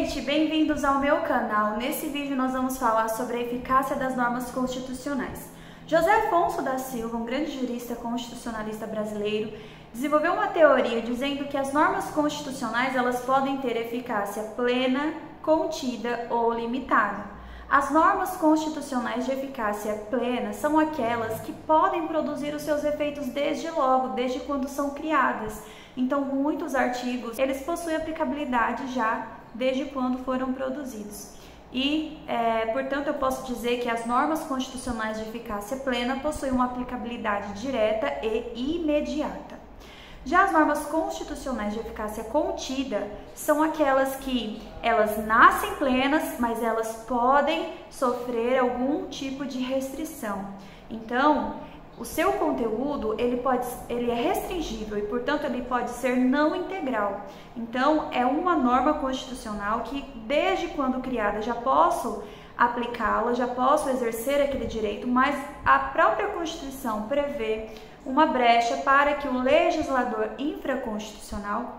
gente, bem-vindos ao meu canal. Nesse vídeo nós vamos falar sobre a eficácia das normas constitucionais. José Afonso da Silva, um grande jurista constitucionalista brasileiro, desenvolveu uma teoria dizendo que as normas constitucionais elas podem ter eficácia plena, contida ou limitada. As normas constitucionais de eficácia plena são aquelas que podem produzir os seus efeitos desde logo, desde quando são criadas. Então, muitos artigos, eles possuem aplicabilidade já desde quando foram produzidos. E, portanto, eu posso dizer que as normas constitucionais de eficácia plena possuem uma aplicabilidade direta e imediata. Já as normas constitucionais de eficácia contida são aquelas que elas nascem plenas, mas elas podem sofrer algum tipo de restrição. Então, o seu conteúdo ele é restringível e, portanto, ele pode ser não integral. Então, é uma norma constitucional que, desde quando criada, já posso aplicá-la, já posso exercer aquele direito, mas a própria Constituição prevê uma brecha para que o legislador infraconstitucional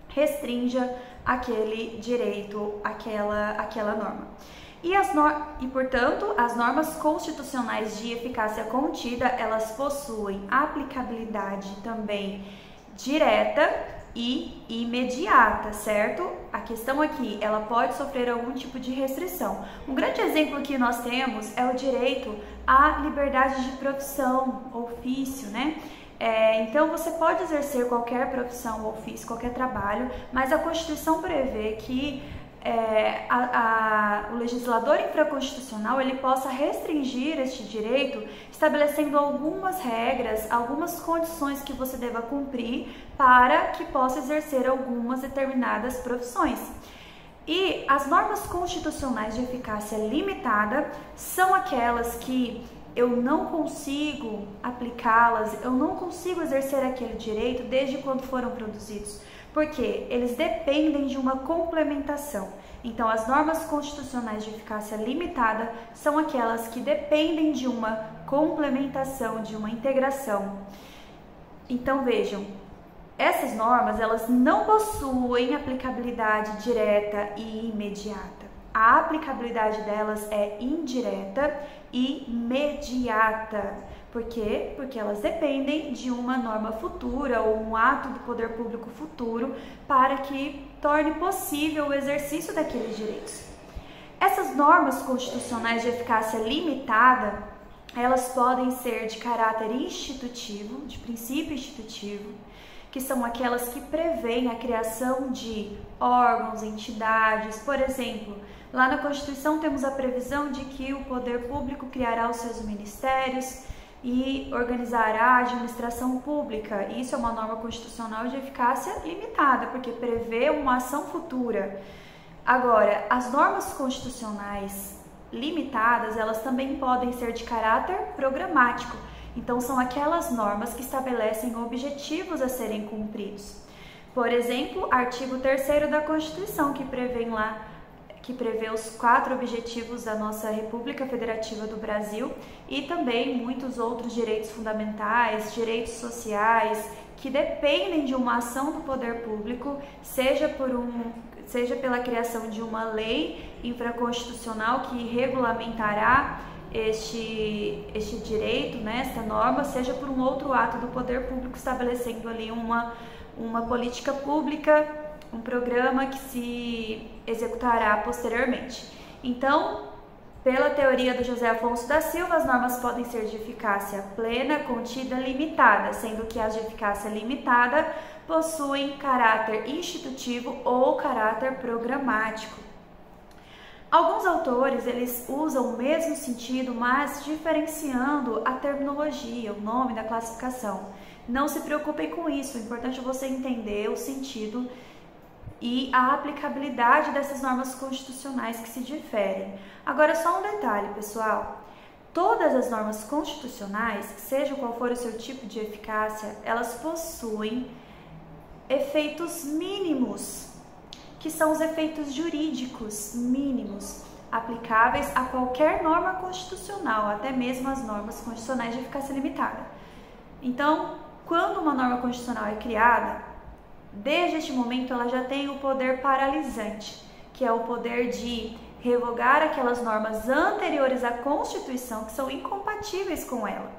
restrinja aquele direito, aquela norma. Portanto, as normas constitucionais de eficácia contida, elas possuem aplicabilidade também direta e imediata, certo? A questão aqui, ela pode sofrer algum tipo de restrição. Um grande exemplo que nós temos é o direito à liberdade de profissão, ofício, né? Então, você pode exercer qualquer profissão, ofício, qualquer trabalho, mas a Constituição prevê que o legislador infraconstitucional ele possa restringir este direito, estabelecendo algumas regras, algumas condições que você deva cumprir para que possa exercer algumas determinadas profissões. E as normas constitucionais de eficácia limitada são aquelas que eu não consigo aplicá-las, eu não consigo exercer aquele direito desde quando foram produzidos, porque eles dependem de uma complementação. Então, as normas constitucionais de eficácia limitada são aquelas que dependem de uma complementação, de uma integração. Então, vejam, essas normas elas não possuem aplicabilidade direta e imediata. A aplicabilidade delas é indireta e imediata. Por quê? Porque elas dependem de uma norma futura ou um ato do poder público futuro para que torne possível o exercício daqueles direitos. Essas normas constitucionais de eficácia limitada, elas podem ser de caráter institutivo, de princípio institutivo, que são aquelas que prevêem a criação de órgãos, entidades. Por exemplo, lá na Constituição temos a previsão de que o poder público criará os seus ministérios e organizará a administração pública. Isso é uma norma constitucional de eficácia limitada, porque prevê uma ação futura. Agora, as normas constitucionais limitadas, elas também podem ser de caráter programático. Então, são aquelas normas que estabelecem objetivos a serem cumpridos. Por exemplo, artigo 3º da Constituição, que prevê os 4 objetivos da nossa República Federativa do Brasil e também muitos outros direitos fundamentais, direitos sociais, que dependem de uma ação do poder público, seja pela criação de uma lei infraconstitucional que regulamentará este direito, né, esta norma, seja por um outro ato do poder público estabelecendo ali uma política pública, um programa que se executará posteriormente. Então, pela teoria do José Afonso da Silva, as normas podem ser de eficácia plena, contida, limitada, sendo que as de eficácia limitada possuem caráter institutivo ou caráter programático. Alguns autores, eles usam o mesmo sentido, mas diferenciando a terminologia, o nome da classificação. Não se preocupem com isso, é importante você entender o sentido e a aplicabilidade dessas normas constitucionais que se diferem. Agora, só um detalhe, pessoal. Todas as normas constitucionais, seja qual for o seu tipo de eficácia, elas possuem efeitos mínimos, que são os efeitos jurídicos mínimos, aplicáveis a qualquer norma constitucional, até mesmo as normas constitucionais de eficácia limitada. Então, quando uma norma constitucional é criada, desde este momento ela já tem o poder paralisante. que é o poder de revogar aquelas normas anteriores à Constituição que são incompatíveis com ela.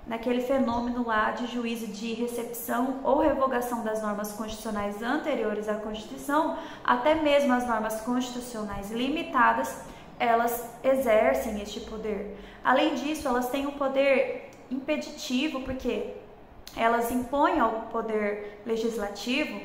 Naquele fenômeno lá de juízo de recepção ou revogação das normas constitucionais anteriores à Constituição, até mesmo as normas constitucionais limitadas, elas exercem este poder. Além disso, elas têm um poder impeditivo, porque elas impõem ao poder legislativo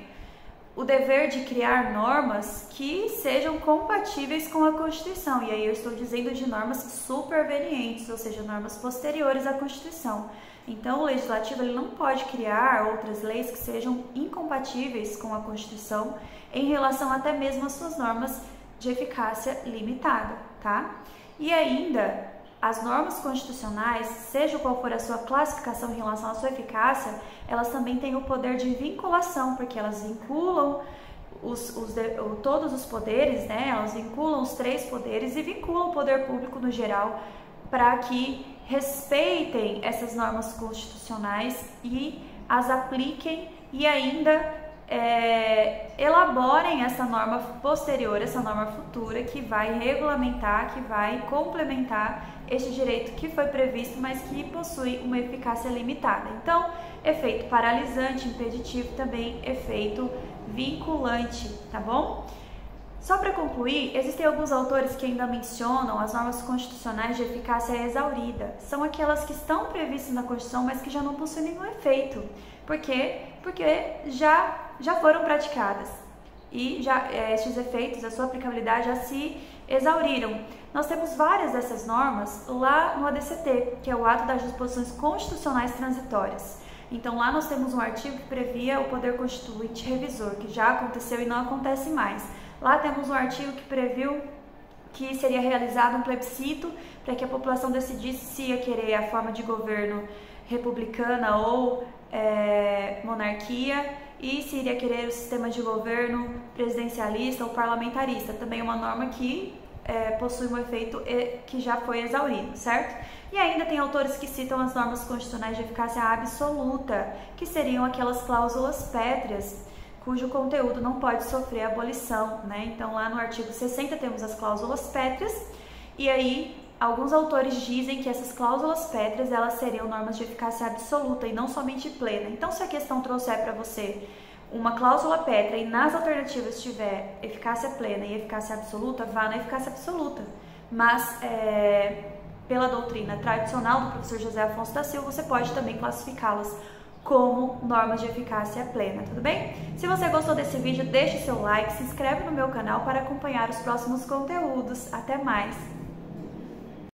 o dever de criar normas que sejam compatíveis com a Constituição. E aí eu estou dizendo de normas supervenientes, ou seja, normas posteriores à Constituição. Então, o legislativo ele não pode criar outras leis que sejam incompatíveis com a Constituição em relação até mesmo às suas normas de eficácia limitada, tá? E ainda, as normas constitucionais, seja qual for a sua classificação em relação à sua eficácia, elas também têm o poder de vinculação, porque elas vinculam todos os poderes, né? Elas vinculam os 3 poderes e vinculam o poder público no geral para que respeitem essas normas constitucionais e as apliquem e ainda elaborem essa norma posterior, essa norma futura que vai regulamentar, que vai complementar este direito que foi previsto, mas que possui uma eficácia limitada. Então, efeito paralisante, impeditivo, também efeito vinculante, tá bom? Só para concluir, existem alguns autores que ainda mencionam as normas constitucionais de eficácia exaurida. São aquelas que estão previstas na Constituição, mas que já não possuem nenhum efeito. Por quê? Porque já foram praticadas e estes efeitos, a sua aplicabilidade já se exauriram. Nós temos várias dessas normas lá no ADCT, que é o Ato das Disposições Constitucionais Transitórias. Então lá nós temos um artigo que previa o poder constituinte revisor, que já aconteceu e não acontece mais. Lá temos um artigo que previu que seria realizado um plebiscito para que a população decidisse se ia querer a forma de governo republicana ou monarquia e se iria querer o sistema de governo presidencialista ou parlamentarista. Também uma norma que possui um efeito que já foi exaurido, certo? E ainda tem autores que citam as normas constitucionais de eficácia absoluta, que seriam aquelas cláusulas pétreas, cujo conteúdo não pode sofrer abolição, né? Então, lá no artigo 60 temos as cláusulas pétreas, e aí alguns autores dizem que essas cláusulas pétreas, elas seriam normas de eficácia absoluta e não somente plena. Então, se a questão trouxer para você uma cláusula pétrea e nas alternativas tiver eficácia plena e eficácia absoluta, vá na eficácia absoluta. Mas, pela doutrina tradicional do professor José Afonso da Silva, você pode também classificá-las como normas de eficácia plena, tudo bem? Se você gostou desse vídeo, deixe seu like, se inscreve no meu canal para acompanhar os próximos conteúdos. Até mais!